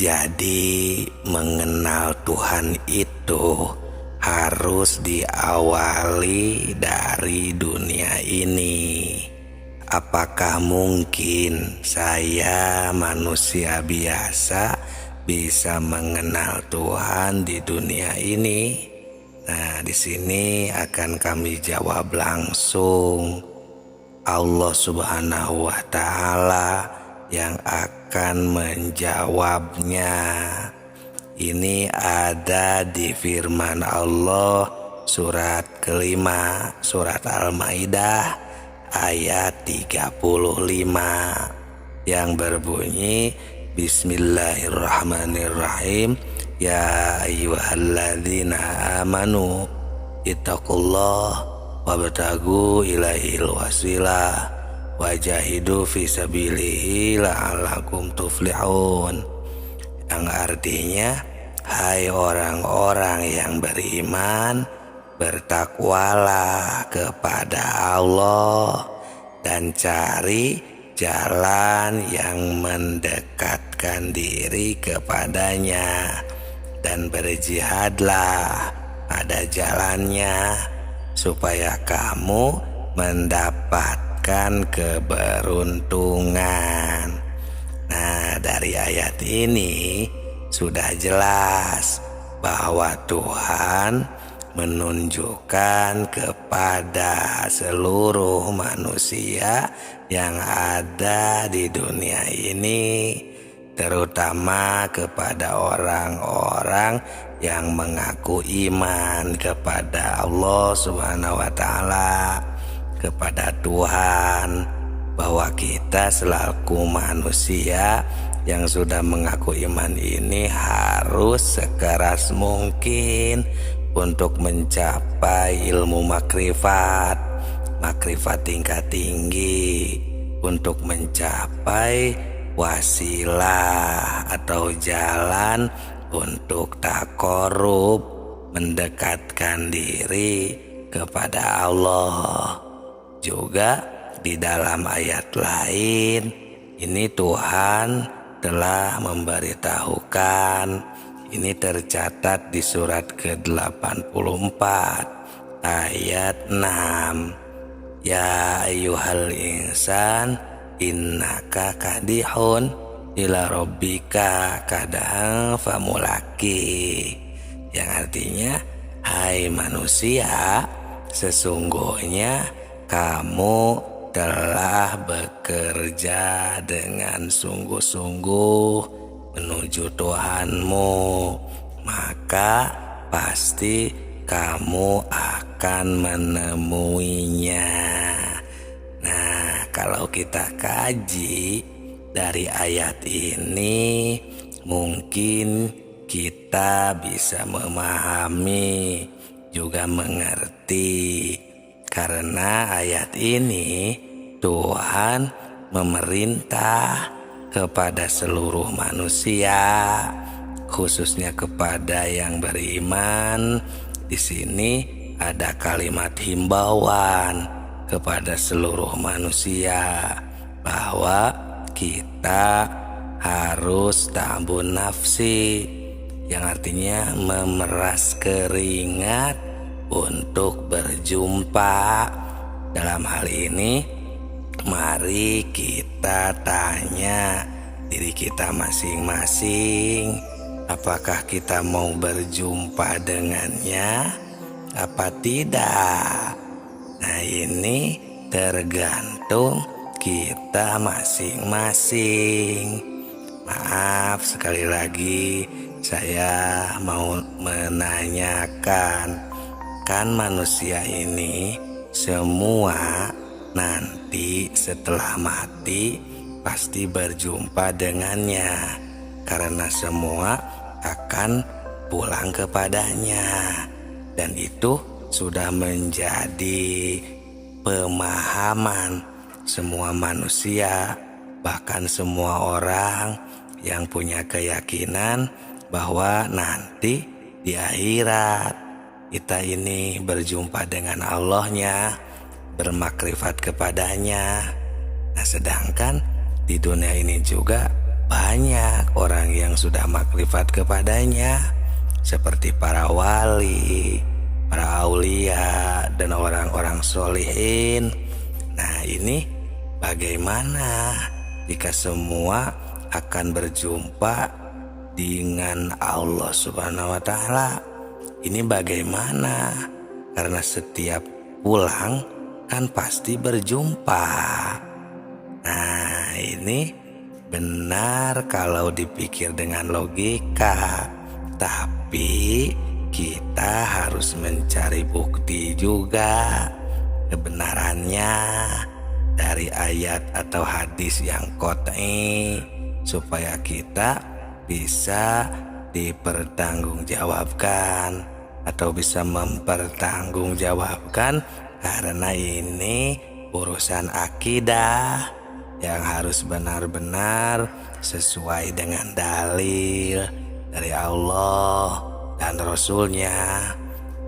Jadi mengenal Tuhan itu harus diawali dari dunia ini. Apakah mungkin saya manusia biasa bisa mengenal Tuhan di dunia ini? Nah, di sini akan kami jawab langsung. Allah Subhanahu wa Ta'ala yang akan menjawabnya. Ini ada di firman Allah surat kelima, surat Al-Maidah ayat 35 yang berbunyi Bismillahirrahmanirrahim. Ya ayyuhalladzina amanu ittaqullah wabtagu ilaihil wasilah wajahidu fi sabilihi la'allakum tuflihun. Yang artinya, hai orang-orang yang beriman, bertakwalah kepada Allah dan cari jalan yang mendekatkan diri kepadanya, dan berjihadlah pada jalannya supaya kamu mendapatkan keberuntungan. Nah, dari ayat ini sudah jelas bahwa Tuhan menunjukkan kepada seluruh manusia yang ada di dunia ini, terutama kepada orang-orang yang mengaku iman kepada Allah Subhanahu wa Ta'ala, kepada Tuhan, bahwa kita selaku manusia yang sudah mengaku iman ini harus sekeras mungkin untuk mencapai ilmu makrifat tingkat tinggi, untuk mencapai wasilah atau jalan untuk taqarrub, mendekatkan diri kepada Allah. Juga di dalam ayat lain ini Tuhan telah memberitahukan, ini tercatat di surat ke-84 ayat 6. Ya ayyuhal insan innaka kadihun ila rabbika kadang famulaki. Yang artinya, hai manusia, sesungguhnya kamu telah bekerja dengan sungguh-sungguh menuju Tuhanmu, maka pasti kamu akan menemuinya. Nah, kalau kita kaji dari ayat ini, mungkin kita bisa memahami, juga mengerti. Karena ayat ini Tuhan memerintah kepada seluruh manusia, khususnya kepada yang beriman. Di sini ada kalimat himbauan kepada seluruh manusia bahwa kita harus ta'bun nafsi, yang artinya memeras keringat untuk berjumpa. Dalam hal ini, mari kita tanya diri kita masing-masing, apakah kita mau berjumpa dengannya apa tidak. Nah, ini tergantung kita masing-masing. Maaf sekali lagi, saya mau menanyakan, kan manusia ini semua nanti setelah mati pasti berjumpa dengannya, karena semua akan pulang kepadanya. Dan itu sudah menjadi pemahaman semua manusia, bahkan semua orang yang punya keyakinan bahwa nanti di akhirat kita ini berjumpa dengan Allahnya, bermakrifat kepadanya. Nah, sedangkan di dunia ini juga banyak orang yang yang sudah makrifat kepadanya, seperti para wali, para aulia, dan orang-orang solihin. Nah, ini bagaimana jika semua akan berjumpa dengan Allah Subhanahu wa Ta'ala? Ini bagaimana? Karena setiap pulang kan pasti berjumpa. Nah, ini benar kalau dipikir dengan logika, tapi kita harus mencari bukti juga kebenarannya dari ayat atau hadis yang qot'i, supaya kita bisa dipertanggungjawabkan atau bisa mempertanggungjawabkan, karena ini urusan akidah yang harus benar-benar sesuai dengan dalil dari Allah dan Rasulnya.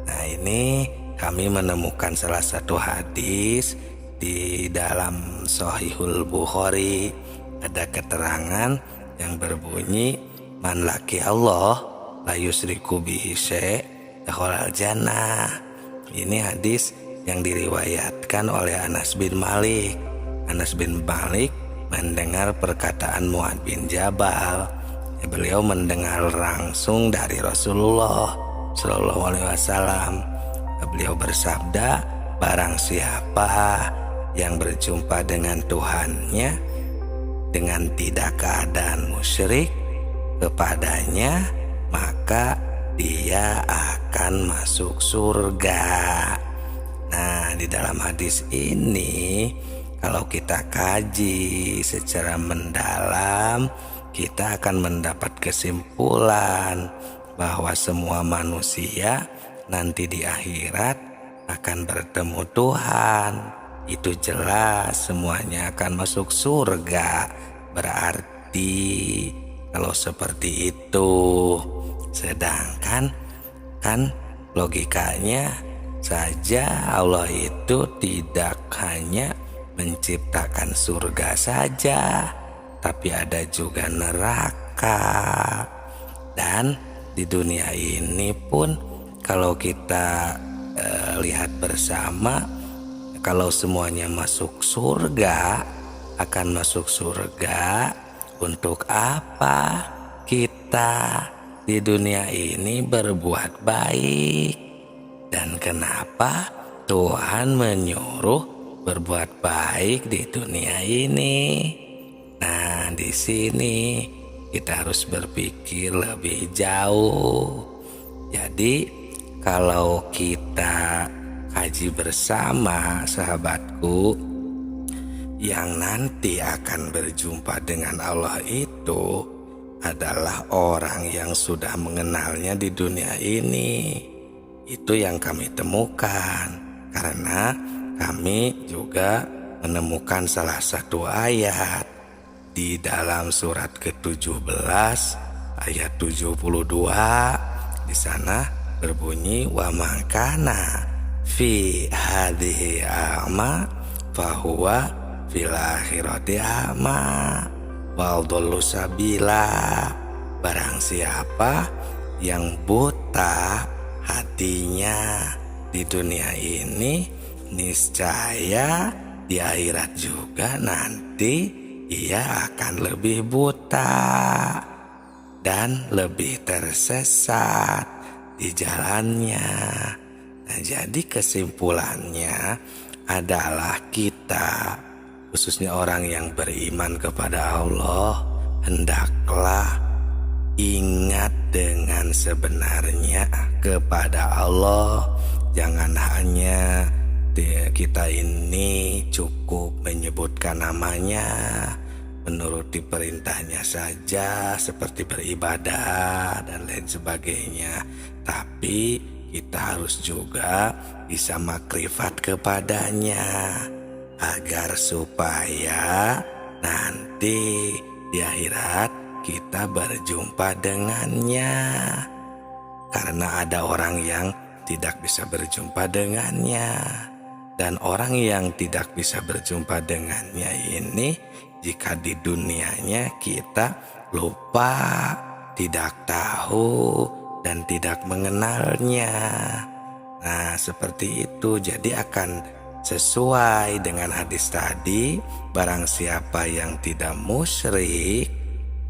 Nah, ini kami menemukan salah satu hadis di dalam Shahihul Bukhari. Ada keterangan yang berbunyi, man laki Allah la yusriku bihi syai' dakhalal jannah. Ini hadis yang diriwayatkan oleh Anas bin Malik. Anas bin Malik mendengar perkataan Mu'adz bin Jabal. Beliau mendengar langsung dari Rasulullah Shallallahu Alaihi Wasallam. Beliau bersabda, barang siapa yang berjumpa dengan Tuhannya dengan tidak keadaan musyrik kepadanya, maka dia akan masuk surga. Nah, di dalam hadis ini kalau kita kaji secara mendalam, kita akan mendapat kesimpulan bahwa semua manusia nanti di akhirat akan bertemu Tuhan. Itu jelas semuanya akan masuk surga. Berarti kalau seperti itu, sedangkan kan logikanya saja Allah itu tidak hanya menciptakan surga saja, tapi ada juga neraka. Dan di dunia ini pun kalau kita lihat bersama, kalau semuanya masuk surga, akan masuk surga untuk apa? Kita di dunia ini berbuat baik. Dan kenapa Tuhan menyuruh berbuat baik di dunia ini? Nah, di sini kita harus berpikir lebih jauh. Jadi kalau kita kaji bersama, sahabatku, yang nanti akan berjumpa dengan Allah itu adalah orang yang sudah mengenalnya di dunia ini. Itu yang kami temukan, karena kami juga menemukan salah satu ayat di dalam surat ke-17 ayat 72. Di sana berbunyi, wa mangkana fi hadhihi a'ma fahuwa fil akhirati a'ma wa adallu sabila. Barang siapa yang buta hatinya di dunia ini, niscaya di akhirat juga nanti ia akan lebih buta dan lebih tersesat di jalannya. Nah, jadi kesimpulannya adalah kita, khususnya orang yang beriman kepada Allah, hendaklah ingat dengan sebenarnya kepada Allah. Jangan hanya kita ini cukup menyebutkan namanya, menuruti perintahnya saja seperti beribadah dan lain sebagainya, tapi kita harus juga bisa makrifat kepadanya agar supaya nanti di akhirat kita berjumpa dengannya. Karena ada orang yang tidak bisa berjumpa dengannya, dan orang yang tidak bisa berjumpa dengannya ini, jika di dunianya kita lupa tidak tahu dan tidak mengenalnya. Nah, seperti itu. Jadi akan sesuai dengan hadis tadi, barang siapa yang tidak musyrik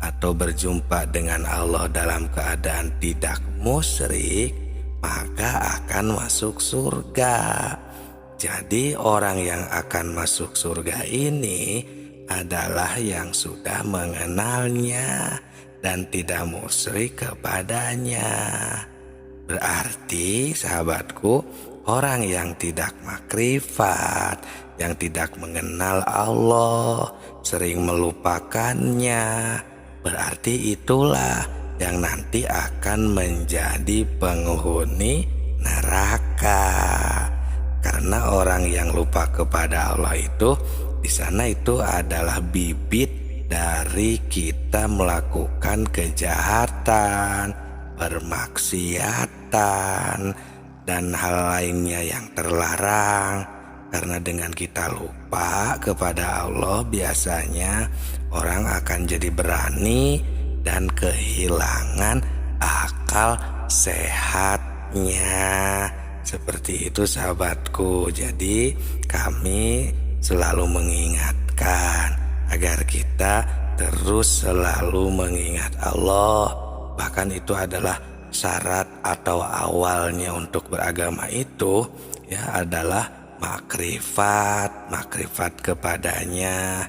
atau berjumpa dengan Allah dalam keadaan tidak musyrik, maka akan masuk surga. Jadi orang yang akan masuk surga ini adalah yang sudah mengenalnya dan tidak musyrik kepadanya. Berarti sahabatku, orang yang tidak makrifat, yang tidak mengenal Allah, sering melupakannya, berarti itulah yang nanti akan menjadi penghuni neraka. Karena orang yang lupa kepada Allah itu, di sana itu adalah bibit dari kita melakukan kejahatan, bermaksiatan, dan hal lainnya yang terlarang. Karena dengan kita lupa kepada Allah, biasanya orang akan jadi berani dan kehilangan akal sehatnya. Seperti itu sahabatku. Jadi kami selalu mengingatkan agar kita terus selalu mengingat Allah. Bahkan itu adalah syarat atau awalnya untuk beragama itu, ya, adalah makrifat kepadanya,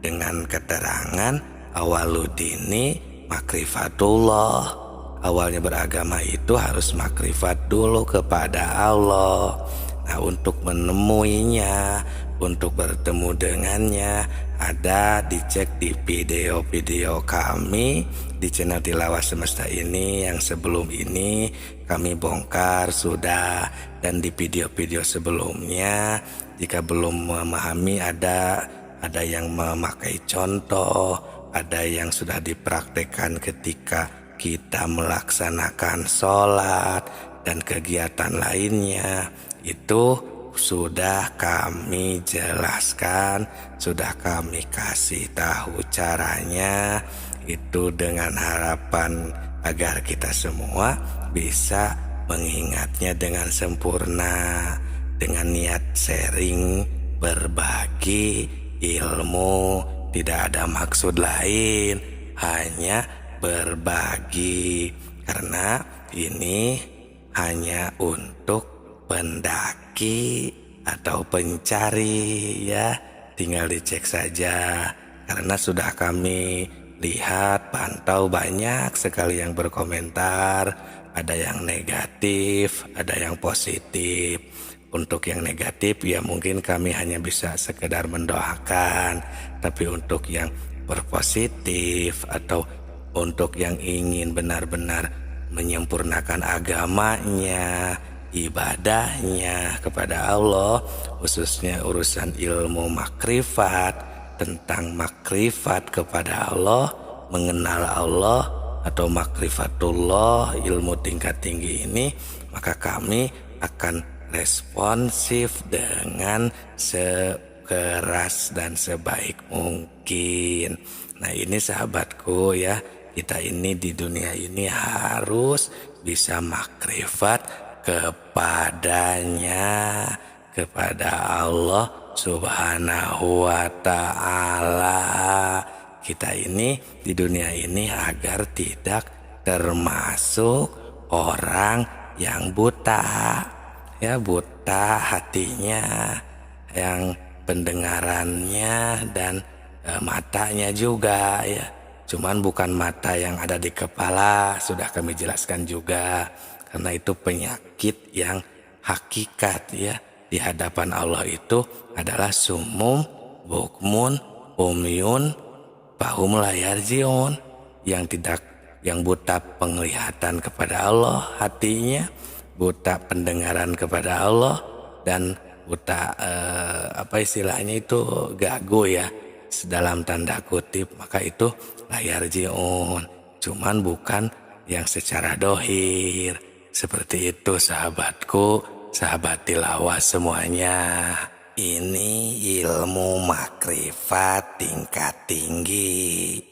dengan keterangan awaludini makrifatullah. Awalnya beragama itu harus makrifat dulu kepada Allah. Nah, untuk menemuinya, untuk bertemu dengannya, ada dicek di video-video kami di channel Tilawah Semesta ini. Yang sebelum ini kami bongkar sudah, dan di video-video sebelumnya jika belum memahami ada yang memakai contoh, ada yang sudah dipraktekkan ketika kita melaksanakan sholat dan kegiatan lainnya. Itu sudah kami jelaskan, sudah kami kasih tahu caranya. Itu dengan harapan agar kita semua bisa mengingatnya dengan sempurna, dengan niat sharing, berbagi ilmu. Tidak ada maksud lain, hanya berbagi, karena ini hanya untuk pendaki atau pencari, ya. Tinggal dicek saja, karena sudah kami lihat, pantau banyak sekali yang berkomentar. Ada yang negatif, ada yang positif. Untuk yang negatif ya mungkin kami hanya bisa sekedar mendoakan, tapi untuk yang berpositif atau untuk yang ingin benar-benar menyempurnakan agamanya, ibadahnya kepada Allah, khususnya urusan ilmu makrifat, tentang makrifat kepada Allah, mengenal Allah atau makrifatullah, ilmu tingkat tinggi ini, maka kami akan responsif dengan sekeras dan sebaik mungkin. Nah, ini sahabatku, ya, kita ini di dunia ini harus bisa makrifat kepadanya, kepada Allah Subhanahu wa ta'ala. Kita ini di dunia ini agar tidak termasuk orang yang buta, ya, buta hatinya, yang pendengarannya dan matanya juga, ya. Cuman bukan mata yang ada di kepala, sudah kami jelaskan juga, karena itu penyakit yang hakikat, ya. Di hadapan Allah itu adalah sumum, bukmun, umyun, fahum la yarjiun, yang buta penglihatan kepada Allah hatinya, buta pendengaran kepada Allah, dan buta apa istilahnya itu, gagu, ya, dalam tanda kutip. Maka itu layar jiun, cuman bukan yang secara dohir. Seperti itu sahabatku, sahabat tilawah semuanya. Ini ilmu makrifat tingkat tinggi.